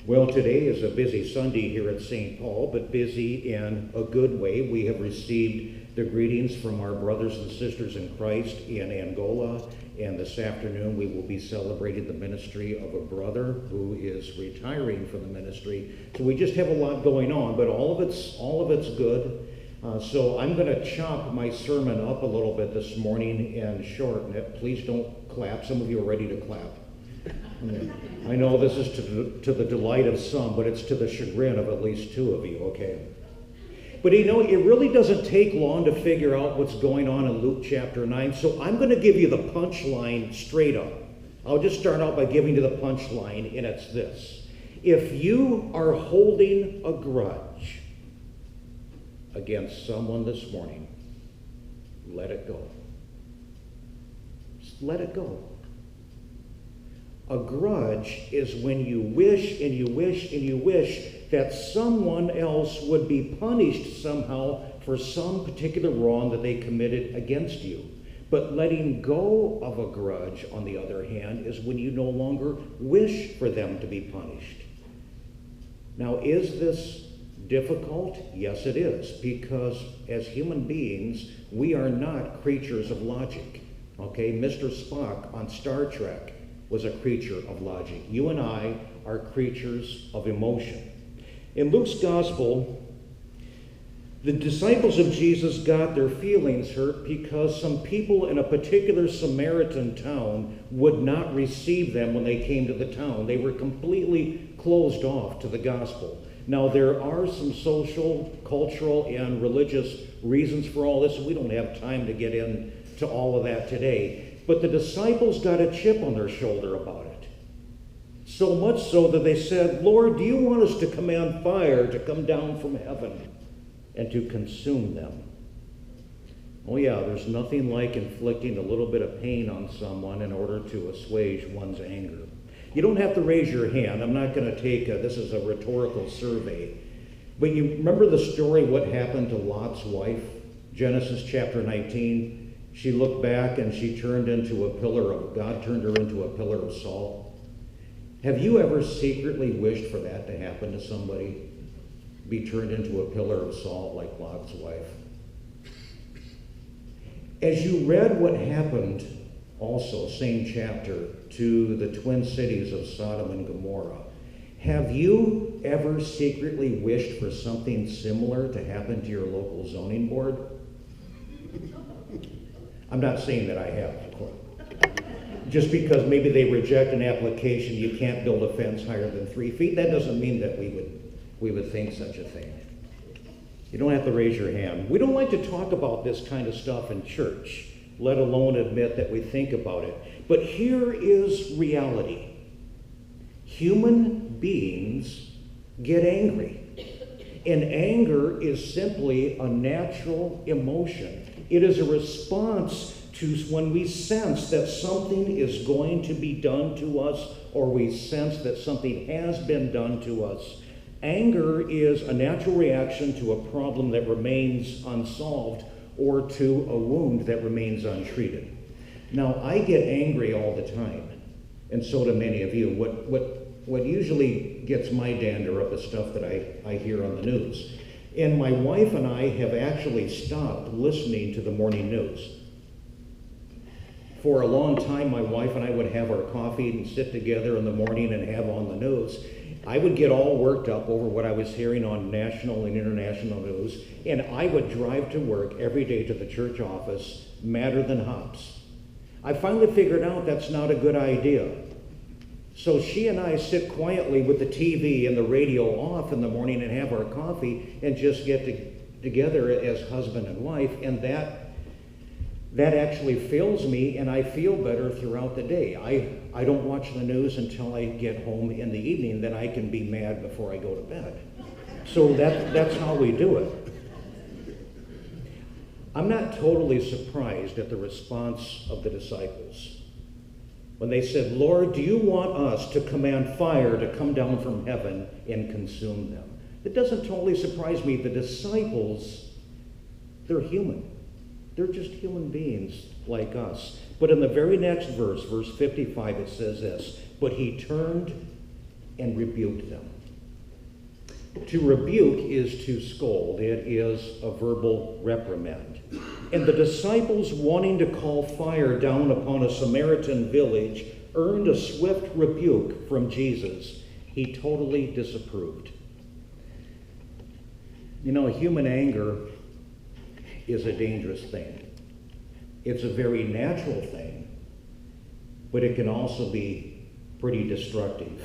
Well, today is a busy Sunday here at St. Paul, but busy in a good way. We have received the greetings from our brothers and sisters in Christ in Angola, and this afternoon we will be celebrating the ministry of a brother who is retiring from the ministry. So we just have a lot going on, but all of it's good. So I'm going to chop my sermon up a little bit this morning and shorten it. Please don't clap. Some of you are ready to clap. I know this is to the delight of some, but it's to the chagrin of at least two of you, okay? But you know, it really doesn't take long to figure out what's going on in Luke chapter 9, so I'm going to give you the punchline straight up. I'll just start out by giving you the punchline, and it's this. If you are holding a grudge against someone this morning, let it go. Just let it go. A grudge is when you wish and you wish and you wish that someone else would be punished somehow for some particular wrong that they committed against you. But letting go of a grudge, on the other hand, is when you no longer wish for them to be punished. Now, is this difficult? Yes, it is, because as human beings, we are not creatures of logic. Okay, Mr. Spock on Star Trek was a creature of logic. You and I are creatures of emotion. In Luke's gospel, the disciples of Jesus got their feelings hurt because some people in a particular Samaritan town would not receive them when they came to the town. They were completely closed off to the gospel. Now, there are some social, cultural, and religious reasons for all this. We don't have time to get into all of that today. But the disciples got a chip on their shoulder about it. So much so that they said, Lord, do you want us to command fire to come down from heaven and to consume them? Oh yeah, there's nothing like inflicting a little bit of pain on someone in order to assuage one's anger. You don't have to raise your hand. I'm not going to take this is a rhetorical survey. But you remember the story, what happened to Lot's wife? Genesis chapter 19. She looked back and she turned into a pillar of, God turned her into a pillar of salt. Have you ever secretly wished for that to happen to somebody? Be turned into a pillar of salt like Lot's wife? As you read what happened, also, same chapter, to the twin cities of Sodom and Gomorrah, have you ever secretly wished for something similar to happen to your local zoning board? I'm not saying that I have, of course. Just because maybe they reject an application, you can't build a fence higher than 3 feet, that doesn't mean that we would think such a thing. You don't have to raise your hand. We don't like to talk about this kind of stuff in church, let alone admit that we think about it. But here is reality. Human beings get angry. And anger is simply a natural emotion. It is a response to when we sense that something is going to be done to us, or we sense that something has been done to us. Anger is a natural reaction to a problem that remains unsolved or to a wound that remains untreated. Now, I get angry all the time, and so do many of you. What usually gets my dander up is stuff that I hear on the news. And my wife and I have actually stopped listening to the morning news. For a long time, my wife and I would have our coffee and sit together in the morning and have on the news. I would get all worked up over what I was hearing on national and international news, and I would drive to work every day to the church office, madder than hops. I finally figured out that's not a good idea. So she and I sit quietly with the TV and the radio off in the morning and have our coffee and just get together as husband and wife, and that actually fills me, and I feel better throughout the day. I don't watch the news until I get home in the evening, then I can be mad before I go to bed. So that's how we do it. I'm not totally surprised at the response of the disciples when they said, Lord, do you want us to command fire to come down from heaven and consume them? It doesn't totally surprise me. The disciples, they're human. They're just human beings like us. But in the very next verse, verse 55, it says this, but he turned and rebuked them. To rebuke is to scold. It is a verbal reprimand. And the disciples, wanting to call fire down upon a Samaritan village, earned a swift rebuke from Jesus. He totally disapproved. You know, human anger is a dangerous thing. It's a very natural thing, but it can also be pretty destructive.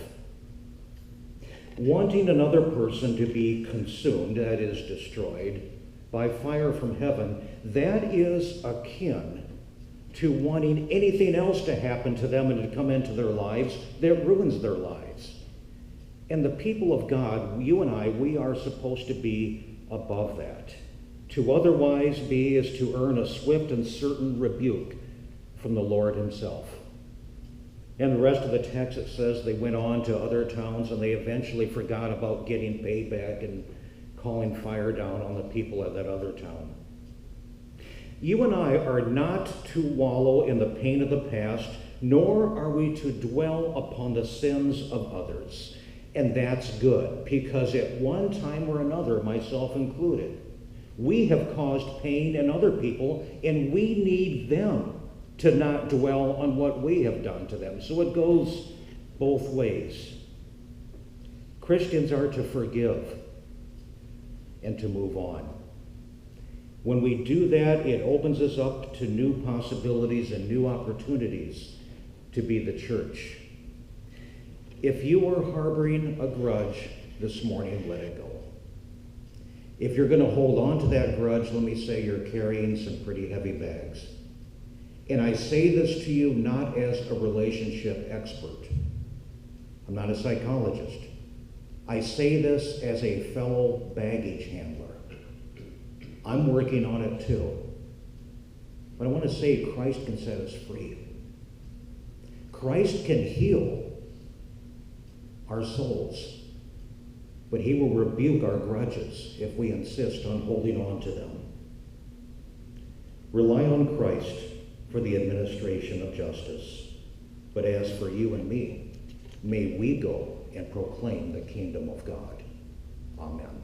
Wanting another person to be consumed, that is destroyed, by fire from heaven, that is akin to wanting anything else to happen to them and to come into their lives that ruins their lives. And the people of God, you and I, we are supposed to be above that. To otherwise be is to earn a swift and certain rebuke from the Lord himself. And the rest of the text, it says they went on to other towns and they eventually forgot about getting payback and calling fire down on the people of that other town. You and I are not to wallow in the pain of the past, nor are we to dwell upon the sins of others. And that's good, because at one time or another, myself included, we have caused pain in other people, and we need them to not dwell on what we have done to them. So it goes both ways. Christians are to forgive and to move on. When we do that, it opens us up to new possibilities and new opportunities to be the church. If you are harboring a grudge this morning, let it go. If you're going to hold on to that grudge, let me say you're carrying some pretty heavy bags. And I say this to you not as a relationship expert. I'm not a psychologist. I say this as a fellow baggage handler. I'm working on it too. But I want to say Christ can set us free. Christ can heal our souls, but he will rebuke our grudges if we insist on holding on to them. Rely on Christ for the administration of justice. But as for you and me, may we go and proclaim the kingdom of God. Amen.